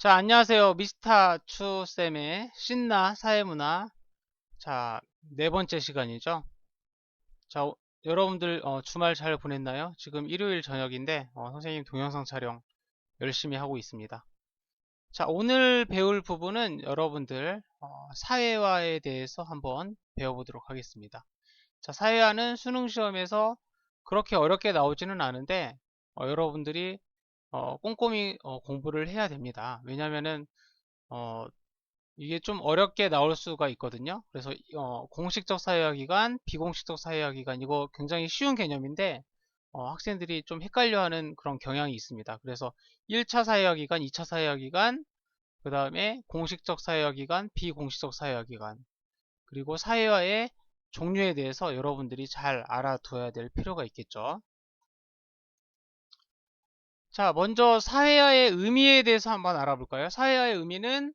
자, 안녕하세요. 미스터 추쌤의 신나 사회문화. 자, 네 번째 시간이죠. 자, 여러분들 주말 잘 보냈나요? 지금 일요일 저녁인데 선생님 동영상 촬영 열심히 하고 있습니다. 자, 오늘 배울 부분은 여러분들 사회화에 대해서 한번 배워보도록 하겠습니다. 자, 사회화는 수능 시험에서 그렇게 어렵게 나오지는 않은데 여러분들이 꼼꼼히 공부를 해야 됩니다. 왜냐면은 이게 좀 어렵게 나올 수가 있거든요. 그래서 공식적 사회화기관, 비공식적 사회화기관 이거 굉장히 쉬운 개념인데 학생들이 좀 헷갈려하는 그런 경향이 있습니다. 그래서 1차 사회화기관, 2차 사회화기관, 그 다음에 공식적 사회화기관, 비공식적 사회화기관 그리고 사회화의 종류에 대해서 여러분들이 잘 알아둬야 될 필요가 있겠죠. 자, 먼저 사회화의 의미에 대해서 한번 알아볼까요? 사회화의 의미는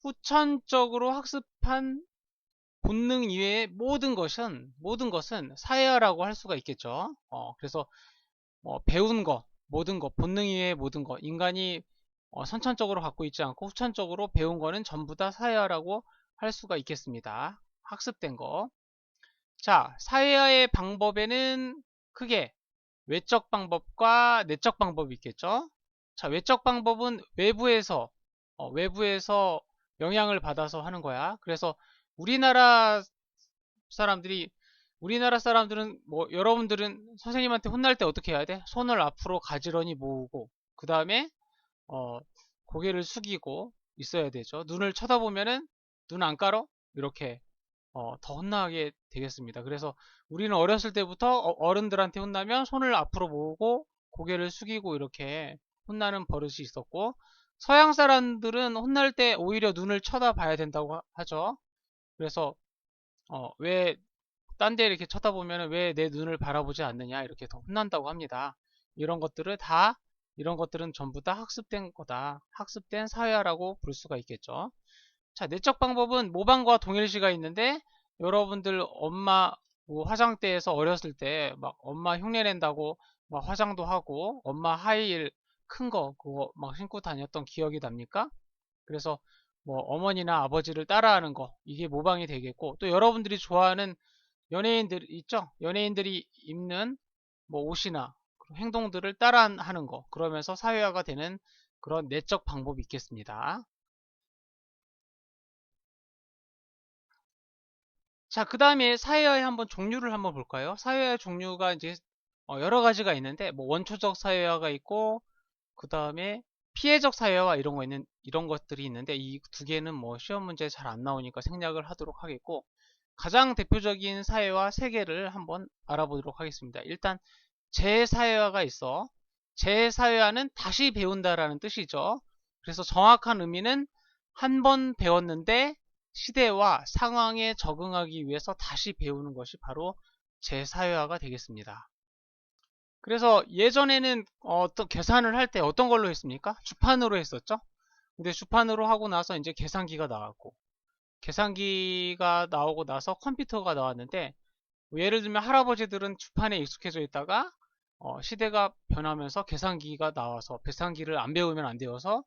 후천적으로 학습한 본능 이외의 모든 것은 사회화라고 할 수가 있겠죠. 그래서 배운 거, 모든 것, 본능 이외의 모든 것, 인간이 선천적으로 갖고 있지 않고 후천적으로 배운 거는 전부 다 사회화라고 할 수가 있겠습니다. 학습된 거. 자, 사회화의 방법에는 크게 외적 방법과 내적 방법이 있겠죠. 자, 외적 방법은 외부에서 영향을 받아서 하는 거야. 그래서 우리나라 사람들이 우리나라 사람들은 뭐 여러분들은 선생님한테 혼날 때 어떻게 해야 돼? 손을 앞으로 가지런히 모으고 그 다음에 어, 고개를 숙이고 있어야 되죠. 눈을 쳐다보면은 눈 안 깔어? 이렇게 더 혼나게 되겠습니다. 그래서 우리는 어렸을 때부터 어른들한테 혼나면 손을 앞으로 모으고 고개를 숙이고 이렇게 혼나는 버릇이 있었고 서양 사람들은 혼날 때 오히려 눈을 쳐다봐야 된다고 하죠. 그래서 왜 딴 데 이렇게 쳐다보면 왜 내 눈을 바라보지 않느냐 이렇게 더 혼난다고 합니다. 이런 것들을 다 이런 것들은 전부 다 학습된 거다. 학습된 사회화라고 볼 수가 있겠죠. 자, 내적 방법은 모방과 동일시가 있는데 여러분들 엄마 뭐 화장대에서 어렸을 때 막 엄마 흉내 낸다고 막 화장도 하고 엄마 하이힐 큰 거 그거 막 신고 다녔던 기억이 납니까? 그래서 뭐 어머니나 아버지를 따라하는 거 이게 모방이 되겠고 또 여러분들이 좋아하는 연예인들 있죠? 연예인들이 입는 뭐 옷이나 그런 행동들을 따라하는 거 그러면서 사회화가 되는 그런 내적 방법이 있겠습니다. 자, 그 다음에 사회화의 한번 종류를 한번 볼까요? 사회화의 종류가 이제 여러 가지가 있는데 뭐 원초적 사회화가 있고 그 다음에 피해적 사회화 이런 것들이 있는데 이 두 개는 뭐 시험 문제에 잘 안 나오니까 생략을 하도록 하겠고 가장 대표적인 사회화 세 개를 한번 알아보도록 하겠습니다. 일단 재사회화가 있어. 재사회화는 다시 배운다라는 뜻이죠. 그래서 정확한 의미는 한 번 배웠는데 시대와 상황에 적응하기 위해서 다시 배우는 것이 바로 재사회화가 되겠습니다. 그래서 예전에는 어떤 계산을 할 때 어떤 걸로 했습니까? 주판으로 했었죠. 근데 주판으로 하고 나서 이제 계산기가 나왔고 계산기가 나오고 나서 컴퓨터가 나왔는데 뭐 예를 들면 할아버지들은 주판에 익숙해져 있다가 시대가 변하면서 계산기가 나와서 계산기를 안 배우면 안 되어서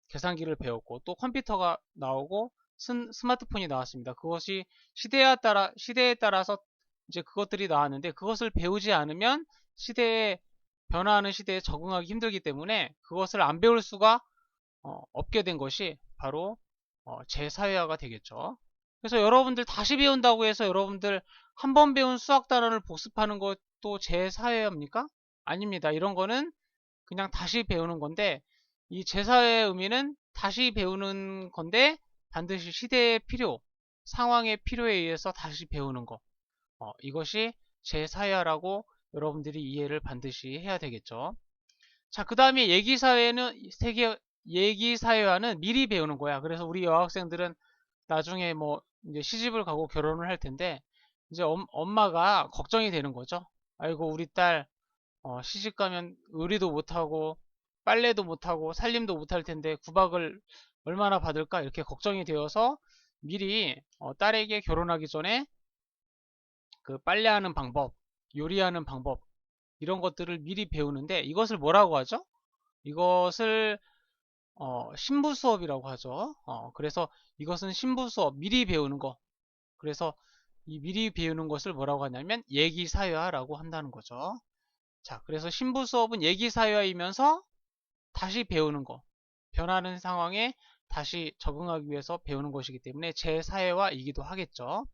계산기를 배웠고 또 컴퓨터가 나오고 스마트폰이 나왔습니다. 그것이 시대에 따라서 이제 그것들이 나왔는데 그것을 배우지 않으면 시대에 변화하는 시대에 적응하기 힘들기 때문에 그것을 안 배울 수가 없게 된 것이 바로 재사회화가 되겠죠. 그래서 여러분들 다시 배운다고 해서 여러분들 한 번 배운 수학 단어를 복습하는 것도 재사회화입니까? 아닙니다. 이런 거는 그냥 다시 배우는 건데 이 재사회의 의미는 다시 배우는 건데 반드시 시대의 필요, 상황의 필요에 의해서 다시 배우는 거. 이것이 재사회화라고 여러분들이 이해를 반드시 해야 되겠죠. 자, 그 다음에 얘기사회화는 미리 배우는 거야. 그래서 우리 여학생들은 나중에 뭐 이제 시집을 가고 결혼을 할 텐데 이제 엄마가 걱정이 되는 거죠. 아이고 우리 딸 시집 가면 의리도 못하고 빨래도 못하고 살림도 못할 텐데 구박을 얼마나 받을까 이렇게 걱정이 되어서 미리 딸에게 결혼하기 전에 그 빨래하는 방법, 요리하는 방법 이런 것들을 미리 배우는데 이것을 뭐라고 하죠? 이것을 신부 수업이라고 하죠. 그래서 이것은 신부 수업, 미리 배우는 거. 그래서 이 미리 배우는 것을 뭐라고 하냐면 예기사회화라고 한다는 거죠. 자, 그래서 신부 수업은 예기사회화이면서 다시 배우는 거. 변하는 상황에 다시 적응하기 위해서 배우는 것이기 때문에 재사회화이기도 하겠죠.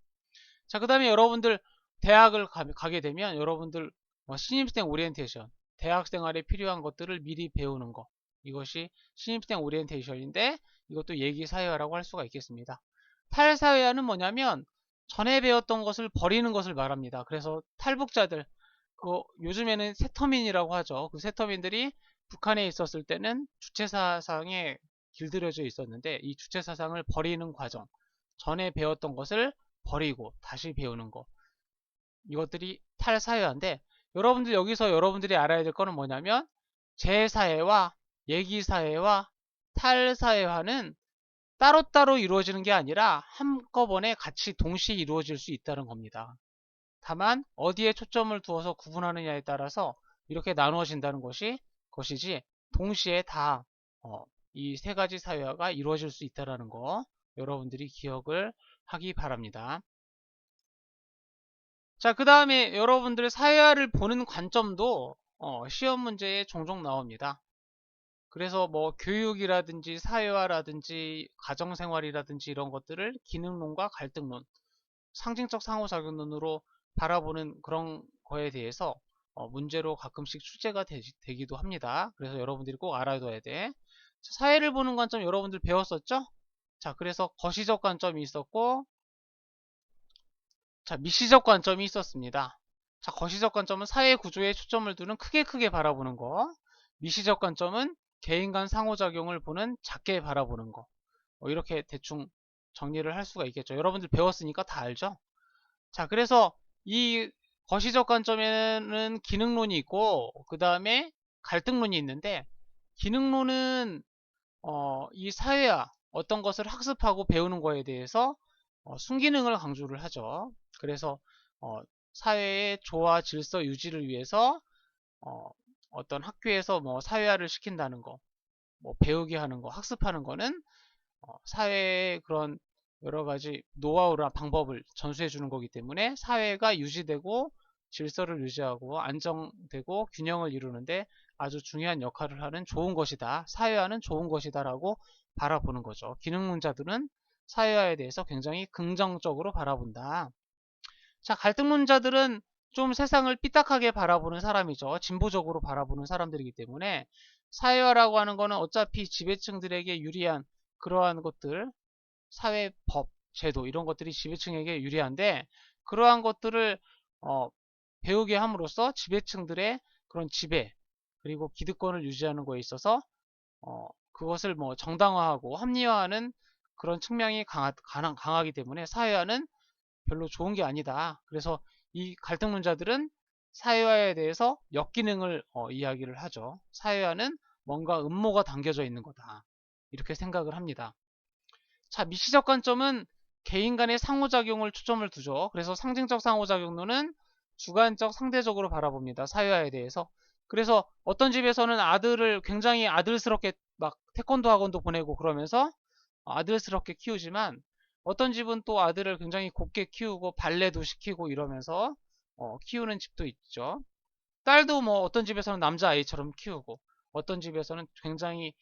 자, 그 다음에 여러분들 대학을 가게 되면 여러분들 신입생 오리엔테이션, 대학 생활에 필요한 것들을 미리 배우는 거. 이것이 신입생 오리엔테이션인데 이것도 예기사회화라고 할 수가 있겠습니다. 탈사회화는 뭐냐면 전에 배웠던 것을 버리는 것을 말합니다. 그래서 탈북자들, 요즘에는 세터민이라고 하죠. 그 세터민들이 북한에 있었을 때는 주체사상에 길들여져 있었는데 이 주체사상을 버리는 과정, 전에 배웠던 것을 버리고 다시 배우는 거, 이것들이 탈사회화인데 여러분들 여기서 여러분들이 알아야 될 거는 뭐냐면 재사회와 예기사회와 탈사회화는 따로따로 이루어지는 게 아니라 한꺼번에 같이 동시에 이루어질 수 있다는 겁니다. 다만 어디에 초점을 두어서 구분하느냐에 따라서 이렇게 나누어진다는 것이지 동시에 다 이 세 가지 사회화가 이루어질 수 있다는 거 여러분들이 기억을 하기 바랍니다. 자, 그 다음에 여러분들 사회화를 보는 관점도 시험 문제에 종종 나옵니다. 그래서 뭐 교육이라든지 사회화라든지 가정생활이라든지 이런 것들을 기능론과 갈등론, 상징적 상호작용론으로 바라보는 그런 거에 대해서 문제로 가끔씩 출제가 되기도 합니다. 그래서 여러분들이 꼭 알아둬야 돼. 자, 사회를 보는 관점 여러분들 배웠었죠? 자, 그래서 거시적 관점이 있었고, 자, 미시적 관점이 있었습니다. 자, 거시적 관점은 사회 구조에 초점을 두는 크게 바라보는 거. 미시적 관점은 개인 간 상호작용을 보는 작게 바라보는 거. 이렇게 대충 정리를 할 수가 있겠죠. 여러분들 배웠으니까 다 알죠? 자, 그래서 이 거시적 관점에는 기능론이 있고, 그 다음에 갈등론이 있는데, 기능론은 이 사회와 어떤 것을 학습하고 배우는 거에 대해서 순기능을 강조를 하죠. 그래서 사회의 조화 질서 유지를 위해서 어떤 학교에서 뭐 사회화를 시킨다는 거, 뭐 배우게 하는 거, 학습하는 거는 사회의 그런 여러 가지 노하우나 방법을 전수해 주는 거기 때문에 사회가 유지되고 질서를 유지하고 안정되고 균형을 이루는데 아주 중요한 역할을 하는 좋은 것이다. 사회화는 좋은 것이다 라고 바라보는 거죠. 기능론자들은 사회화에 대해서 굉장히 긍정적으로 바라본다. 자, 갈등론자들은 좀 세상을 삐딱하게 바라보는 사람이죠. 진보적으로 바라보는 사람들이기 때문에 사회화라고 하는 거는 어차피 지배층들에게 유리한 그러한 것들, 사회, 법, 제도 이런 것들이 지배층에게 유리한데 그러한 것들을 배우게 함으로써 지배층들의 그런 지배 그리고 기득권을 유지하는 거에 있어서 그것을 뭐 정당화하고 합리화하는 그런 측면이 강하기 때문에 사회화는 별로 좋은 게 아니다. 그래서 이 갈등론자들은 사회화에 대해서 역기능을 이야기를 하죠. 사회화는 뭔가 음모가 담겨져 있는 거다. 이렇게 생각을 합니다. 자, 미시적 관점은 개인 간의 상호작용을 초점을 두죠. 그래서 상징적 상호작용론은 주관적 상대적으로 바라봅니다. 사회화에 대해서. 그래서 어떤 집에서는 아들을 굉장히 아들스럽게 막 태권도 학원도 보내고 그러면서 아들스럽게 키우지만 어떤 집은 또 아들을 굉장히 곱게 키우고 발레도 시키고 이러면서 키우는 집도 있죠. 딸도 뭐 어떤 집에서는 남자아이처럼 키우고 어떤 집에서는 굉장히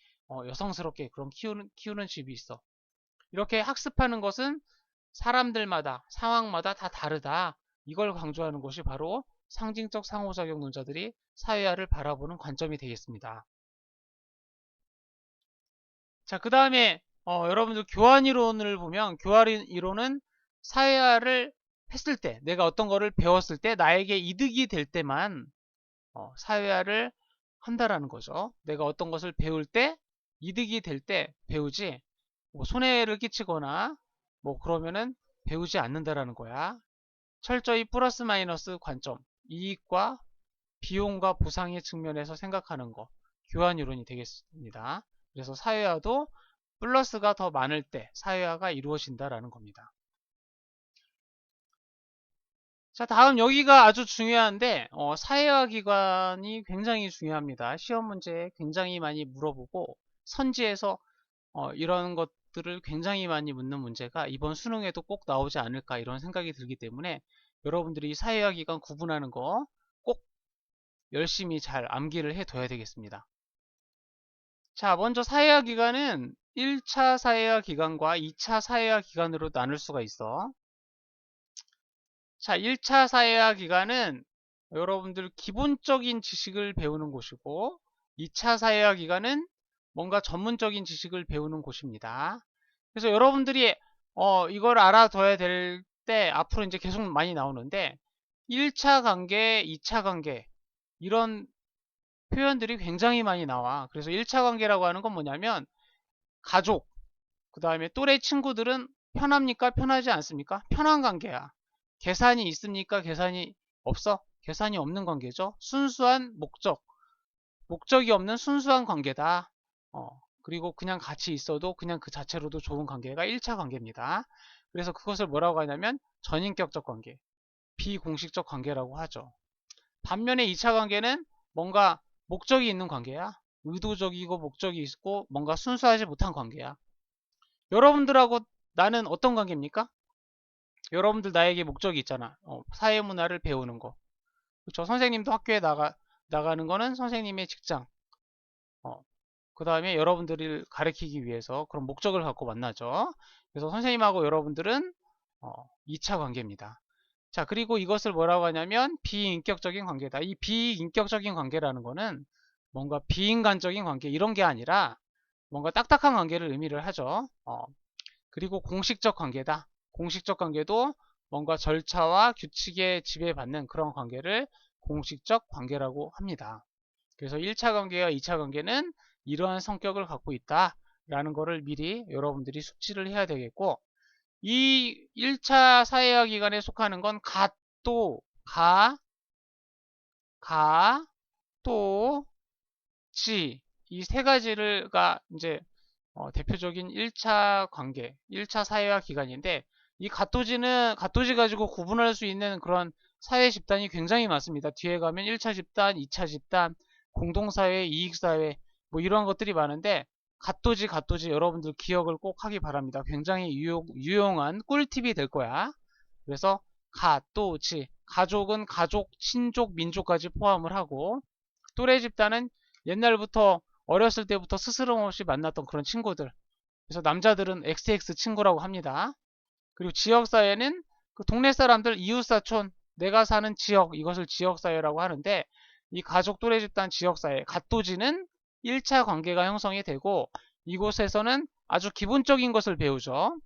여성스럽게 그런 키우는 집이 있어. 이렇게 학습하는 것은 사람들마다 상황마다 다 다르다. 이걸 강조하는 것이 바로 상징적 상호작용 논자들이 사회화를 바라보는 관점이 되겠습니다. 자, 그 다음에 여러분들 교환이론을 보면 교환이론은 사회화를 했을 때 내가 어떤 거를 배웠을 때 나에게 이득이 될 때만 사회화를 한다라는 거죠. 내가 어떤 것을 배울 때 이득이 될 때 배우지 뭐 손해를 끼치거나 뭐 그러면은 배우지 않는다라는 거야. 철저히 플러스 마이너스 관점, 이익과 비용과 보상의 측면에서 생각하는 거, 교환이론이 되겠습니다. 그래서 사회화도 플러스가 더 많을 때 사회화가 이루어진다라는 겁니다. 자, 다음 여기가 아주 중요한데 사회화 기관이 굉장히 중요합니다. 시험 문제에 굉장히 많이 물어보고 선지에서 이런 것들을 굉장히 많이 묻는 문제가 이번 수능에도 꼭 나오지 않을까 이런 생각이 들기 때문에 여러분들이 사회화 기간 구분하는 거 꼭 열심히 잘 암기를 해둬야 되겠습니다. 자, 먼저 사회화 기간은 1차 사회화 기간과 2차 사회화 기간으로 나눌 수가 있어. 자, 1차 사회화 기간은 여러분들 기본적인 지식을 배우는 곳이고 2차 사회화 기간은 뭔가 전문적인 지식을 배우는 곳입니다. 그래서 여러분들이 이걸 알아둬야 될 때 앞으로 이제 계속 많이 나오는데 1차 관계, 2차 관계 이런 표현들이 굉장히 많이 나와. 그래서 1차 관계라고 하는 건 뭐냐면 가족, 그 다음에 또래 친구들은 편합니까? 편하지 않습니까? 편한 관계야. 계산이 있습니까? 계산이 없어? 계산이 없는 관계죠. 순수한 목적이 없는 순수한 관계다. 그리고 그냥 같이 있어도 그냥 그 자체로도 좋은 관계가 1차 관계입니다. 그래서 그것을 뭐라고 하냐면 전인격적 관계, 비공식적 관계라고 하죠. 반면에 2차 관계는 뭔가 목적이 있는 관계야. 의도적이고 목적이 있고 뭔가 순수하지 못한 관계야. 여러분들하고 나는 어떤 관계입니까? 여러분들 나에게 목적이 있잖아. 사회문화를 배우는 거. 그렇죠? 선생님도 학교에 나가는 거는 선생님의 직장. 그 다음에 여러분들을 가르치기 위해서 그런 목적을 갖고 만나죠. 그래서 선생님하고 여러분들은 2차 관계입니다. 자, 그리고 이것을 뭐라고 하냐면 비인격적인 관계다. 이 비인격적인 관계라는 거는 뭔가 비인간적인 관계 이런 게 아니라 뭔가 딱딱한 관계를 의미를 하죠. 그리고 공식적 관계다. 공식적 관계도 뭔가 절차와 규칙에 지배받는 그런 관계를 공식적 관계라고 합니다. 그래서 1차 관계와 2차 관계는 이러한 성격을 갖고 있다라는 것을 미리 여러분들이 숙지를 해야 되겠고, 이 1차 사회화 기간에 속하는 건 가, 또, 지, 이 세 가지가 이제 대표적인 1차 관계, 1차 사회화 기간인데, 이 갓도지 가지고 구분할 수 있는 그런 사회 집단이 굉장히 많습니다. 뒤에 가면 1차 집단, 2차 집단, 공동사회, 이익사회, 뭐 이런 것들이 많은데, 갓도지 여러분들 기억을 꼭 하기 바랍니다. 굉장히 유용한 꿀팁이 될 거야. 그래서 갓도지, 가족은 가족, 친족, 민족까지 포함을 하고, 또래 집단은 옛날부터 어렸을 때부터 스스럼 없이 만났던 그런 친구들. 그래서 남자들은 XX 친구라고 합니다. 그리고 지역사회는 그 동네 사람들, 이웃사촌, 내가 사는 지역, 이것을 지역사회라고 하는데, 이 가족 또래 집단 지역사회, 갓도지는 1차 관계가 형성이 되고, 이곳에서는 아주 기본적인 것을 배우죠.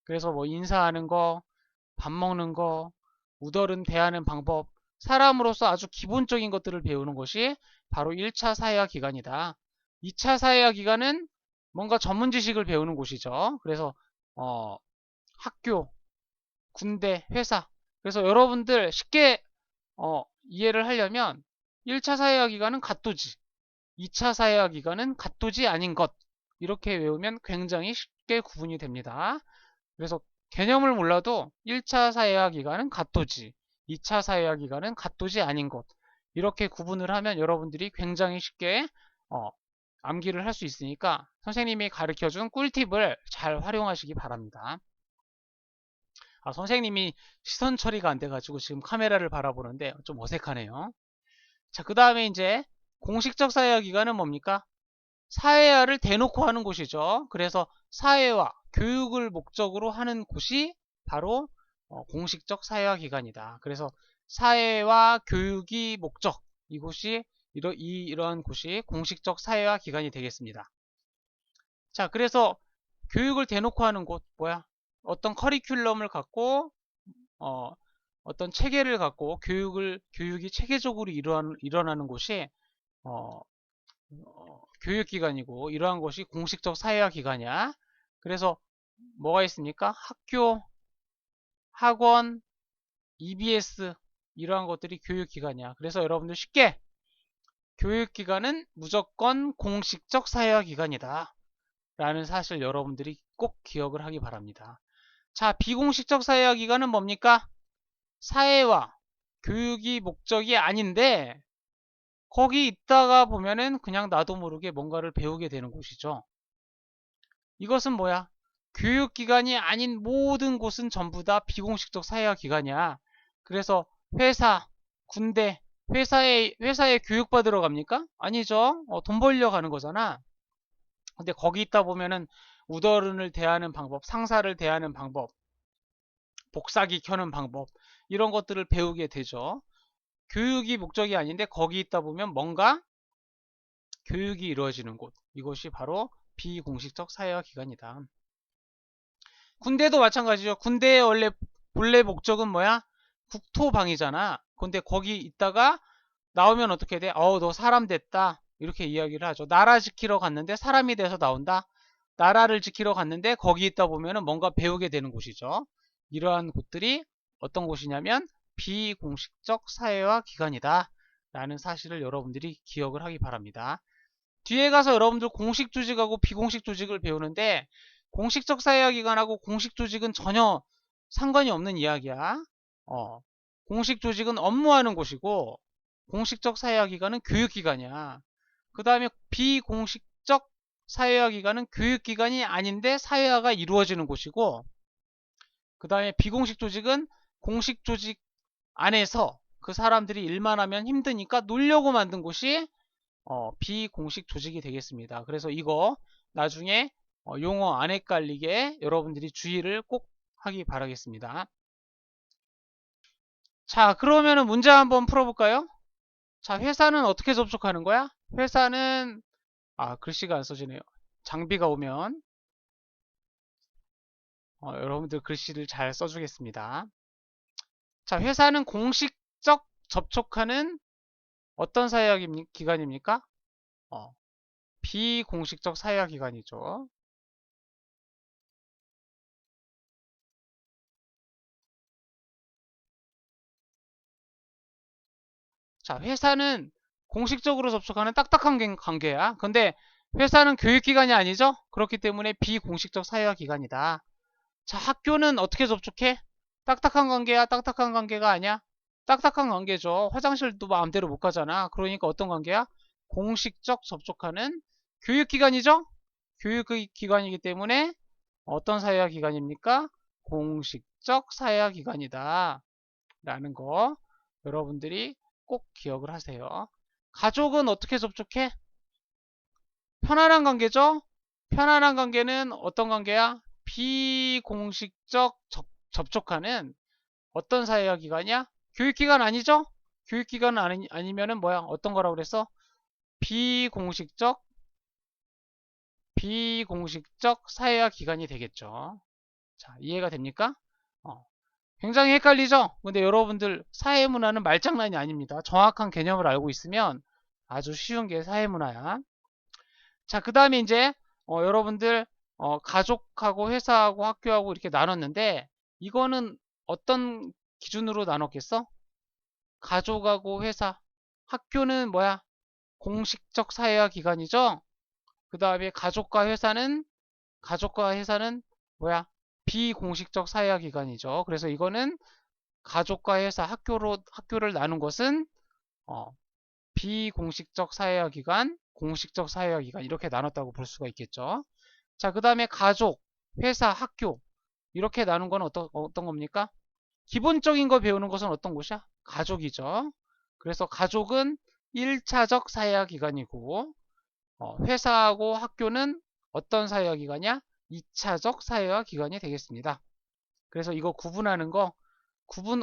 그래서 뭐 인사하는 거, 밥 먹는 거, 우덜은 대하는 방법, 사람으로서 아주 기본적인 것들을 배우는 것이 바로 1차 사회화 기간이다. 2차 사회화 기간은 뭔가 전문 지식을 배우는 곳이죠. 그래서 학교, 군대, 회사. 그래서 여러분들 쉽게 이해를 하려면 1차 사회화 기간은 갓도지, 2차 사회화 기간은 갓도지 아닌 것. 이렇게 외우면 굉장히 쉽게 구분이 됩니다. 그래서 개념을 몰라도 1차 사회화 기간은 갓도지, 2차 사회화 기간은 갓도지 아닌 것. 이렇게 구분을 하면 여러분들이 굉장히 쉽게 암기를 할 수 있으니까 선생님이 가르쳐준 꿀팁을 잘 활용하시기 바랍니다. 선생님이 시선 처리가 안 돼가지고 지금 카메라를 바라보는데 좀 어색하네요. 자, 그 다음에 이제 공식적 사회화 기간은 뭡니까? 사회화를 대놓고 하는 곳이죠. 그래서 사회화, 교육을 목적으로 하는 곳이 바로 공식적 사회화 기관이다. 그래서 사회화, 교육이 목적, 이곳이 이러한 곳이 공식적 사회화 기관이 되겠습니다. 자, 그래서 교육을 대놓고 하는 곳 뭐야? 어떤 커리큘럼을 갖고 어떤 체계를 갖고 교육이 체계적으로 일어나는 곳이 교육기관이고 이러한 것이 공식적 사회화 기관이야. 그래서 뭐가 있습니까? 학교, 학원, EBS 이러한 것들이 교육기관이야. 그래서 여러분들 쉽게 교육기관은 무조건 공식적 사회화 기관이다 라는 사실 여러분들이 꼭 기억을 하기 바랍니다. 자, 비공식적 사회화 기관은 뭡니까? 사회화, 교육이 목적이 아닌데 거기 있다가 보면은 그냥 나도 모르게 뭔가를 배우게 되는 곳이죠. 이것은 뭐야? 교육기관이 아닌 모든 곳은 전부 다 비공식적 사회화 기관이야. 그래서 회사, 군대, 회사에 교육받으러 갑니까? 아니죠. 돈 벌려 가는 거잖아. 근데 거기 있다 보면은 우더른을 대하는 방법, 상사를 대하는 방법, 복사기 켜는 방법, 이런 것들을 배우게 되죠. 교육이 목적이 아닌데 거기 있다 보면 뭔가 교육이 이루어지는 곳. 이것이 바로 비공식적 사회화 기관이다. 군대도 마찬가지죠. 군대의 본래 목적은 뭐야? 국토방위잖아. 근데 거기 있다가 나오면 어떻게 돼? 너 사람 됐다. 이렇게 이야기를 하죠. 나라 지키러 갔는데 사람이 돼서 나온다. 나라를 지키러 갔는데 거기 있다 보면은 뭔가 배우게 되는 곳이죠. 이러한 곳들이 어떤 곳이냐면 비공식적 사회화 기관이다. 라는 사실을 여러분들이 기억을 하기 바랍니다. 뒤에 가서 여러분들 공식 조직하고 비공식 조직을 배우는데 공식적 사회화 기관하고 공식 조직은 전혀 상관이 없는 이야기야. 공식 조직은 업무하는 곳이고 공식적 사회화 기관은 교육기관이야. 그 다음에 비공식적 사회화 기관은 교육기관이 아닌데 사회화가 이루어지는 곳이고, 그 다음에 비공식 조직은 공식 조직 안에서 그 사람들이 일만 하면 힘드니까 놀려고 만든 곳이 비공식 조직이 되겠습니다. 그래서 이거 나중에 용어 안 헷갈리게 여러분들이 주의를 꼭 하기 바라겠습니다. 자, 그러면은 문제 한번 풀어볼까요? 자, 회사는 어떻게 접촉하는 거야? 회사는 글씨가 안 써지네요. 장비가 오면 여러분들 글씨를 잘 써주겠습니다. 자, 회사는 공식적 접촉하는 어떤 사회화 기관입니까? 비공식적 사회화 기관이죠. 자, 회사는 공식적으로 접촉하는 딱딱한 관계야. 근데 회사는 교육기관이 아니죠? 그렇기 때문에 비공식적 사회화 기관이다. 자, 학교는 어떻게 접촉해? 딱딱한 관계야? 딱딱한 관계가 아니야? 딱딱한 관계죠. 화장실도 마음대로 못 가잖아. 그러니까 어떤 관계야? 공식적 접촉하는 교육기관이죠? 교육기관이기 때문에 어떤 사회화 기관입니까? 공식적 사회화 기관이다. 라는 거 여러분들이 꼭 기억을 하세요. 가족은 어떻게 접촉해? 편안한 관계죠? 편안한 관계는 어떤 관계야? 비공식적 접촉하는 어떤 사회화 기관이야? 교육기관 아니죠? 교육기관 아니면은 뭐야? 어떤 거라고 그랬어? 비공식적 사회화 기관이 되겠죠. 자, 이해가 됩니까? 어, 굉장히 헷갈리죠? 근데 여러분들 사회문화는 말장난이 아닙니다. 정확한 개념을 알고 있으면 아주 쉬운 게 사회문화야. 자, 그 다음에 이제 여러분들 가족하고 회사하고 학교하고 이렇게 나눴는데 이거는 어떤 기준으로 나눴겠어? 가족하고 회사, 학교는 뭐야? 공식적 사회화 기관이죠? 그 다음에 가족과 회사는 뭐야? 비공식적 사회화 기관이죠. 그래서 이거는 가족과 회사, 학교를 나눈 것은 어, 비공식적 사회화 기관, 공식적 사회화 기관 이렇게 나눴다고 볼 수가 있겠죠. 자, 그 다음에 가족, 회사, 학교 이렇게 나눈 건 어떤 겁니까? 기본적인 거 배우는 것은 어떤 곳이야? 가족이죠. 그래서 가족은 1차적 사회화 기관이고 회사하고 학교는 어떤 사회화 기관이야? 2차적 사회화 기관이 되겠습니다. 그래서 이거 구분하는 거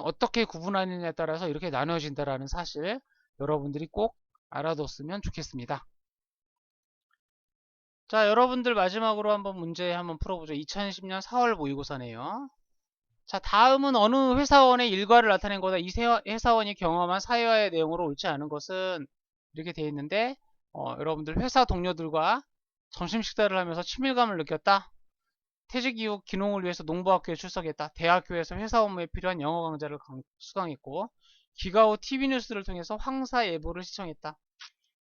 어떻게 구분하느냐에 따라서 이렇게 나눠진다라는 사실 여러분들이 꼭 알아뒀으면 좋겠습니다. 자, 여러분들 마지막으로 한번 문제 한번 풀어보죠. 2010년 4월 모의고사네요. 자, 다음은 어느 회사원의 일과를 나타낸 거다. 이 회사원이 경험한 사회화의 내용으로 옳지 않은 것은 이렇게 되어 있는데 여러분들 회사 동료들과 점심 식사를 하면서 친밀감을 느꼈다. 퇴직 이후 귀농을 위해서 농부학교에 출석했다. 대학교에서 회사 업무에 필요한 영어 강좌를 수강했고 귀가 후 TV 뉴스를 통해서 황사 예보를 시청했다.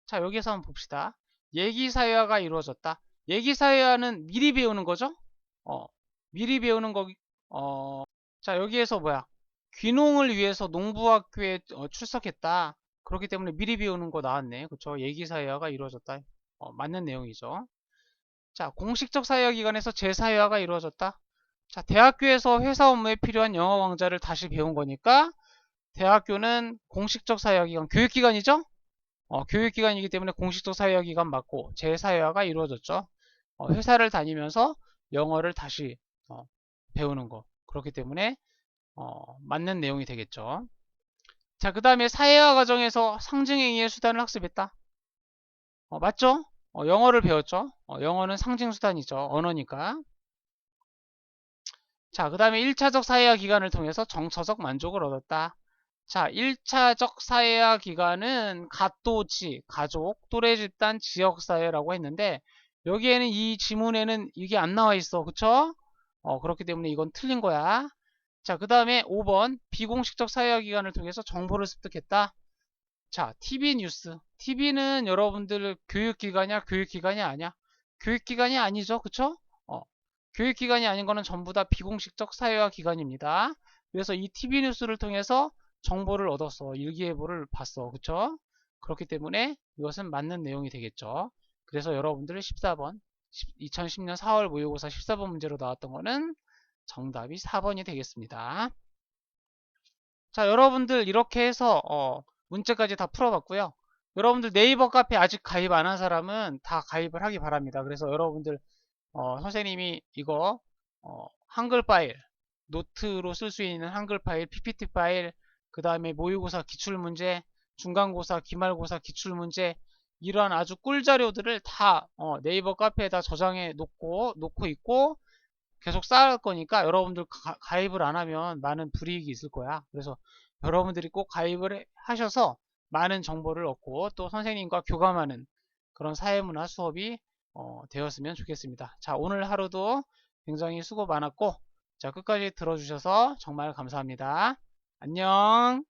자, 여기서 한번 봅시다. 얘기사회화가 이루어졌다. 얘기사회화는 미리 배우는 거죠? 미리 배우는 거. 자, 여기에서 뭐야? 귀농을 위해서 농부학교에 출석했다. 그렇기 때문에 미리 배우는 거 나왔네. 그쵸? 예기사회화가 이루어졌다. 맞는 내용이죠. 자, 공식적 사회화 기관에서 재사회화가 이루어졌다. 자, 대학교에서 회사 업무에 필요한 영어 왕자를 다시 배운 거니까 대학교는 공식적 사회화 기관, 교육기관이죠? 교육기관이기 때문에 공식적 사회화 기관 맞고 재사회화가 이루어졌죠. 회사를 다니면서 영어를 다시 배우는 거. 그렇기 때문에 맞는 내용이 되겠죠. 자, 그 다음에 사회화 과정에서 상징행위의 수단을 학습했다. 맞죠? 영어를 배웠죠. 영어는 상징수단이죠. 언어니까. 자, 그 다음에 1차적 사회화 기간을 통해서 정서적 만족을 얻었다. 자, 1차적 사회화 기간은 가토지, 가족, 또래 집단, 지역사회라고 했는데 여기에는 이 지문에는 이게 안 나와 있어. 그쵸? 그렇기 때문에 이건 틀린 거야. 자, 그 다음에 5번 비공식적 사회화 기간을 통해서 정보를 습득했다. 자, TV 뉴스. TV는 여러분들 교육기관이야? 교육기관이 아니야? 교육기관이 아니죠. 그쵸? 교육기관이 아닌 거는 전부 다 비공식적 사회화 기관입니다. 그래서 이 TV 뉴스를 통해서 정보를 얻었어. 일기예보를 봤어. 그쵸? 그렇기 때문에 이것은 맞는 내용이 되겠죠. 그래서 여러분들 14번, 2010년 4월 모의고사 14번 문제로 나왔던 거는 정답이 4번이 되겠습니다. 자, 여러분들 이렇게 해서 문제까지 다 풀어봤고요. 여러분들 네이버 카페 아직 가입 안 한 사람은 다 가입을 하기 바랍니다. 그래서 여러분들 선생님이 이거 한글 파일, 노트로 쓸 수 있는 한글 파일, PPT 파일, 그 다음에 모의고사 기출문제, 중간고사, 기말고사 기출문제 이러한 아주 꿀 자료들을 다 네이버 카페에다 저장해 놓고 있고 계속 쌓을 거니까 여러분들 가입을 안 하면 많은 불이익이 있을 거야. 그래서 여러분들이 꼭 가입을 하셔서 많은 정보를 얻고 또 선생님과 교감하는 그런 사회문화 수업이 되었으면 좋겠습니다. 자, 오늘 하루도 굉장히 수고 많았고 자, 끝까지 들어주셔서 정말 감사합니다. 안녕.